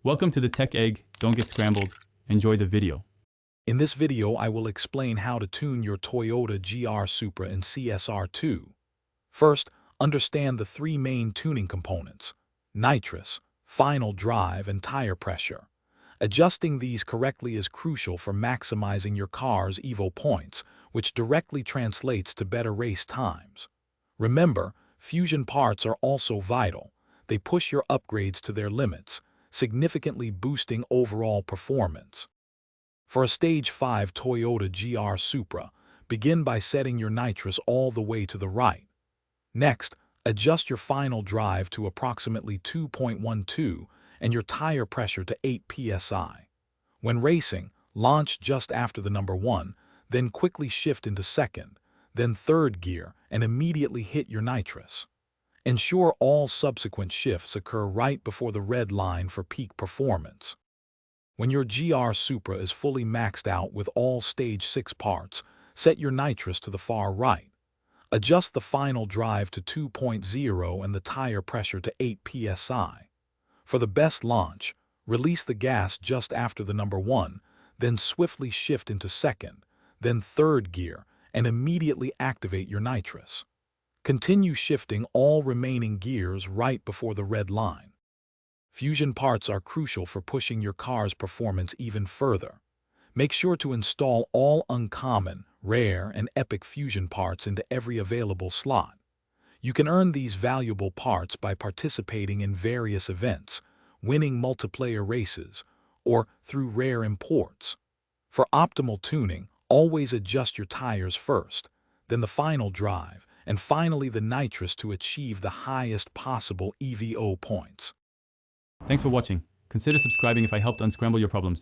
Welcome to the Tech Egg. Don't get scrambled. Enjoy the video. In this video, I will explain how to tune your Toyota GR Supra and CSR2. First, understand the three main tuning components: nitrous, final drive, and tire pressure. Adjusting these correctly is crucial for maximizing your car's EVO points, which directly translates to better race times. Remember, fusion parts are also vital. They push your upgrades to their limits, significantly boosting overall performance. For a Stage 5 Toyota GR Supra, begin by setting your nitrous all the way to the right. Next, adjust your final drive to approximately 2.12 and your tire pressure to 8 psi. When racing, launch just after the number 1, then quickly shift into second, then third gear, and immediately hit your nitrous. Ensure all subsequent shifts occur right before the red line for peak performance. When your GR Supra is fully maxed out with all Stage 6 parts, set your nitrous to the far right. Adjust the final drive to 2.0 and the tire pressure to 8 psi. For the best launch, release the gas just after the number 1, then swiftly shift into second, then third gear, and immediately activate your nitrous. Continue shifting all remaining gears right before the red line. Fusion parts are crucial for pushing your car's performance even further. Make sure to install all uncommon, rare, and epic fusion parts into every available slot. You can earn these valuable parts by participating in various events, winning multiplayer races, or through rare imports. For optimal tuning, always adjust your tires first, then the final drive, and finally the nitrous to achieve the highest possible EVO points. Thanks for watching. Consider subscribing if I helped unscramble your problems.